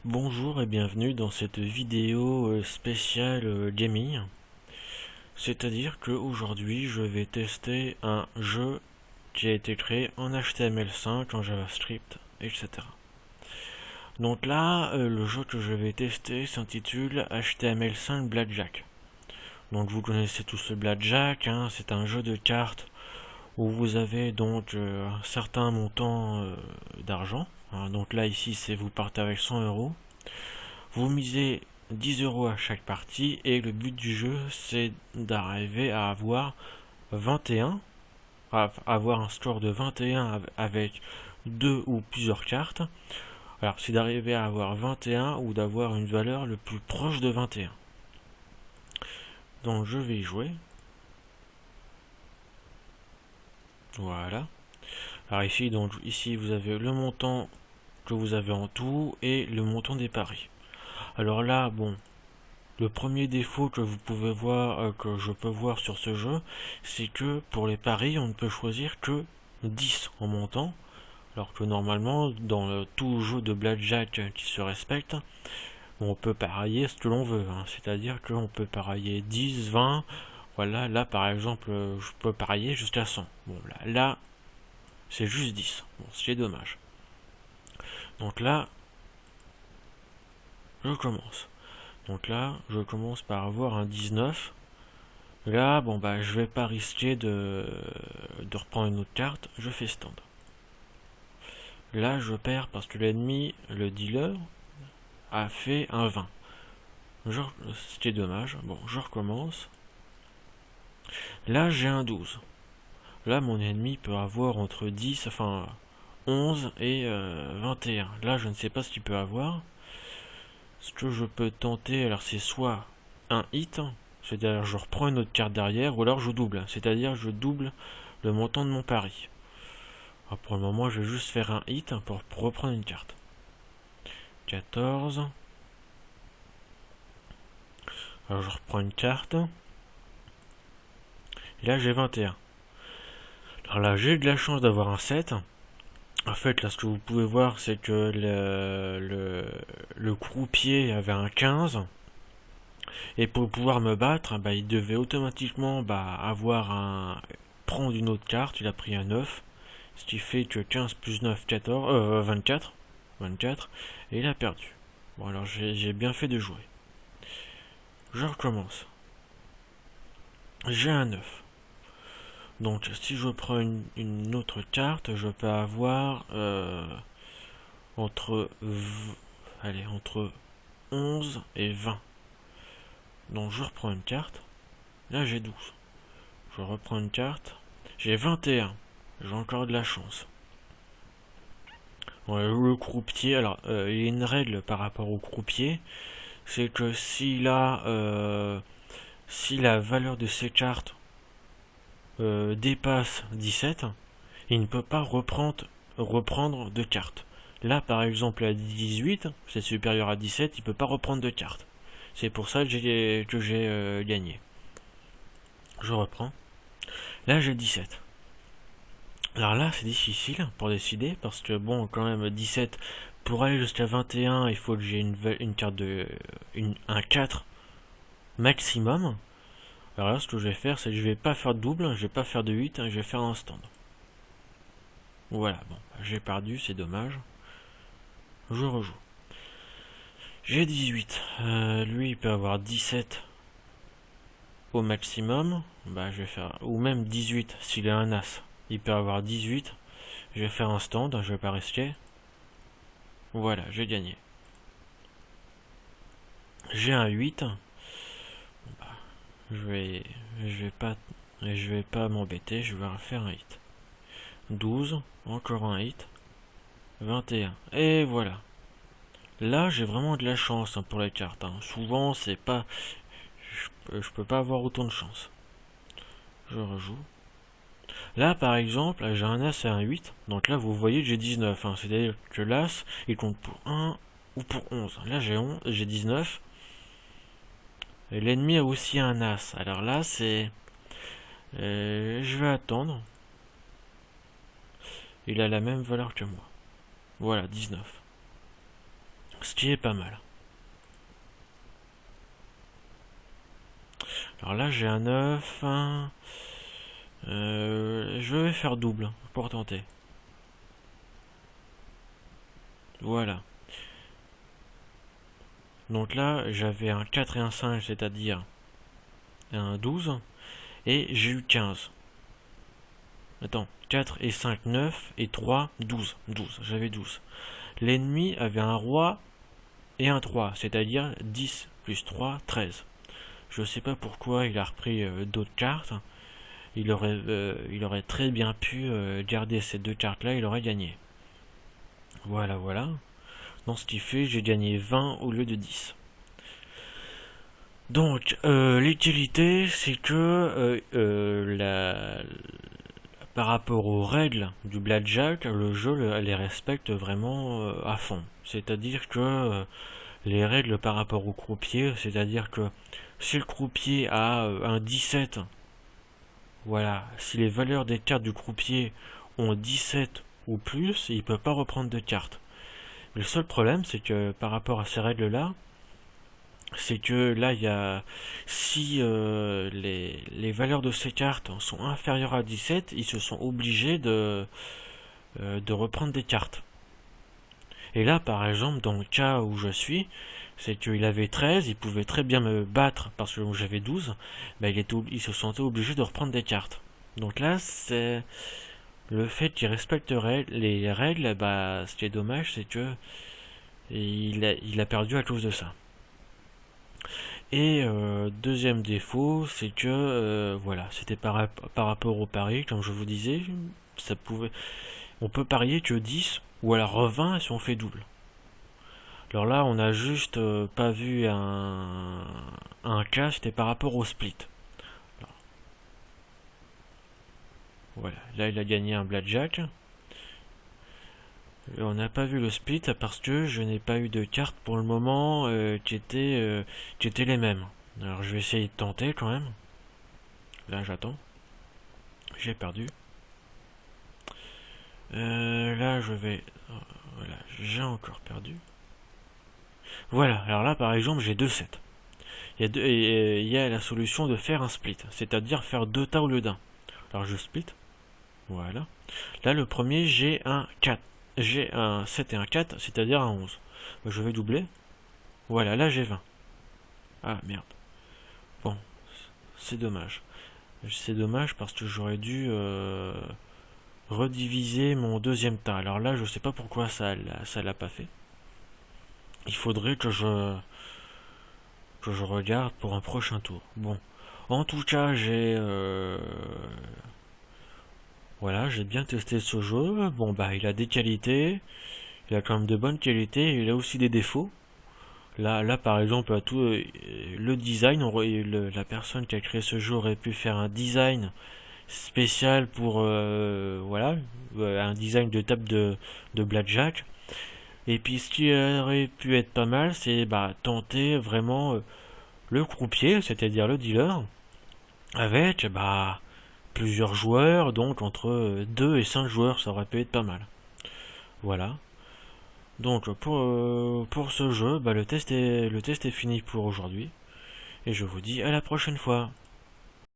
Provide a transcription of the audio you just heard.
Bonjour et bienvenue dans cette vidéo spéciale gaming. C'est-à-dire que aujourd'hui je vais tester un jeu qui a été créé en HTML5, en JavaScript, etc. Donc là, le jeu que je vais tester s'intitule HTML5 Blackjack. Donc vous connaissez tous le Blackjack, hein, c'est un jeu de cartes où vous avez donc un certain montant d'argent. Hein. Donc là ici c'est vous partez avec 100 euros. Vous misez 10 euros à chaque partie et le but du jeu c'est d'arriver à avoir 21, à avoir un score de 21 avec deux ou plusieurs cartes. Alors c'est d'arriver à avoir 21 ou d'avoir une valeur le plus proche de 21. Donc je vais y jouer. Voilà. Alors ici vous avez le montant que vous avez en tout et le montant des paris. Alors là, bon, le premier défaut que vous pouvez voir, que je peux voir sur ce jeu, c'est que pour les paris, on ne peut choisir que 10 en montant, alors que normalement, dans tout jeu de blackjack qui se respecte, on peut parier ce que l'on veut, hein. C'est-à-dire qu'on peut parier 10, 20, voilà, là par exemple, je peux parier jusqu'à 100. Bon, là c'est juste 10, bon, c'est dommage. Donc là, je commence. Donc là, je commence par avoir un 19. Là, bon bah je vais pas risquer de reprendre une autre carte, je fais stand. Là je perds parce que l'ennemi, le dealer, a fait un 20. C'était dommage, bon je recommence. Là j'ai un 12. Là mon ennemi peut avoir entre 10, enfin 11 et 21. Là je ne sais pas ce qu'il peut avoir. Ce que je peux tenter, alors c'est soit un hit, c'est-à-dire je reprends une autre carte derrière, ou alors je double, c'est-à-dire je double le montant de mon pari. Alors pour le moment, je vais juste faire un hit pour reprendre une carte. 14. Alors je reprends une carte. Et là j'ai 21. Alors là j'ai eu de la chance d'avoir un 7. En fait, là ce que vous pouvez voir, c'est que le croupier avait un 15. Et pour pouvoir me battre, bah, il devait automatiquement prendre une autre carte. Il a pris un 9. Ce qui fait que 15 plus 9, 14, 24. 24. Et il a perdu. Bon alors j'ai bien fait de jouer. Je recommence. J'ai un 9. Donc si je prends une autre carte, je peux avoir entre, entre 11 et 20. Donc je reprends une carte. Là j'ai 12. Je reprends une carte. J'ai 21. J'ai encore de la chance. Bon, le croupier, alors il y a une règle par rapport au croupier, c'est que si la valeur de ces cartes dépasse 17, il ne peut pas reprendre de cartes. Là, par exemple, à 18, c'est supérieur à 17, il ne peut pas reprendre de cartes. C'est pour ça que j'ai gagné. Je reprends. Là, j'ai 17. Alors là, c'est difficile pour décider, parce que bon, quand même, 17, pour aller jusqu'à 21, il faut que j'ai une carte un 4 maximum. Alors là, ce que je vais faire, c'est que je vais pas faire de double, je vais pas faire de 8, je vais faire un stand. Voilà, bon, j'ai perdu, c'est dommage. Je rejoue. J'ai 18. Lui, il peut avoir 17 au maximum. Bah, je vais faire. Ou même 18 s'il a un as. Il peut avoir 18. Je vais faire un stand, je vais pas risquer. Voilà, j'ai gagné. J'ai un 8. Bah, je vais pas m'embêter, je vais refaire un hit. 12, encore un hit. 21. Et voilà. Là, j'ai vraiment de la chance pour les cartes. Souvent, c'est pas. Je peux pas avoir autant de chance. Je rejoue. Là, par exemple, j'ai un As et un 8. Donc là, vous voyez que j'ai 19. C'est-à-dire que l'As, il compte pour 1 ou pour 11. Là, j'ai 19. Et l'ennemi a aussi un As. Alors là, c'est. Je vais attendre. Il a la même valeur que moi. Voilà, 19. ce qui est pas mal. Alors là j'ai un 9. Je vais faire double pour tenter. Voilà. Donc là j'avais un 4 et un 5, c'est-à-dire un 12. Et j'ai eu 15. Attends, 4 et 5, 9 et 3, 12. 12, j'avais 12. L'ennemi avait un roi et un 3, c'est-à-dire 10 plus 3, 13. Je sais pas pourquoi il a repris d'autres cartes. Il aurait très bien pu garder ces deux cartes-là, il aurait gagné. Voilà, voilà. Donc ce qui fait, j'ai gagné 20 au lieu de 10. Donc, l'utilité, c'est que par rapport aux règles du blackjack, le jeu les respecte vraiment à fond. C'est-à-dire que les règles par rapport au croupier, c'est-à-dire que si le croupier a un 17, voilà, si les valeurs des cartes du croupier ont 17 ou plus, il ne peut pas reprendre de cartes. Mais le seul problème, c'est que par rapport à ces règles-là, c'est que là, il y a si les valeurs de ces cartes sont inférieures à 17, ils se sont obligés de reprendre des cartes. Et là, par exemple, dans le cas où je suis, c'est qu'il avait 13, il pouvait très bien me battre parce que j'avais 12, bah, il se sentait obligé de reprendre des cartes. Donc là, c'est le fait qu'il respecterait les règles, bah, ce qui est dommage, c'est que il a perdu à cause de ça. Et deuxième défaut, c'est que voilà, c'était par rapport au pari, comme je vous disais, on peut parier que 10 ou alors 20 si on fait double. Alors là, on a juste pas vu un cas, c'était par rapport au split. Alors, voilà, là il a gagné un blackjack. On n'a pas vu le split parce que je n'ai pas eu de cartes pour le moment qui étaient les mêmes. Alors je vais essayer de tenter quand même. Là j'attends. J'ai perdu. Là je vais... Voilà, j'ai encore perdu. Voilà, alors là par exemple j'ai 2-7. Il y a la solution de faire un split, c'est-à-dire faire 2 tas au lieu d'un. Alors je split. Voilà. Là le premier j'ai un 4. J'ai un 7 et un 4, c'est-à-dire un 11. Je vais doubler. Voilà, là j'ai 20. Ah merde. Bon, c'est dommage. C'est dommage parce que j'aurais dû rediviser mon deuxième tas. Alors là, je sais pas pourquoi ça l'a pas fait. Il faudrait que je regarde pour un prochain tour. Bon, en tout cas, voilà, j'ai bien testé ce jeu. Bon bah, il a des qualités. Il a quand même de bonnes qualités. Il a aussi des défauts. Là, par exemple, le design, la personne qui a créé ce jeu aurait pu faire un design spécial pour, voilà, un design de table de blackjack. Et puis, ce qui aurait pu être pas mal, c'est bah, tenter vraiment le croupier, c'est-à-dire le dealer, avec bah, plusieurs joueurs, donc entre 2 et 5 joueurs, ça aurait pu être pas mal. Voilà. Donc pour ce jeu, bah, le test est fini pour aujourd'hui. Et je vous dis à la prochaine fois.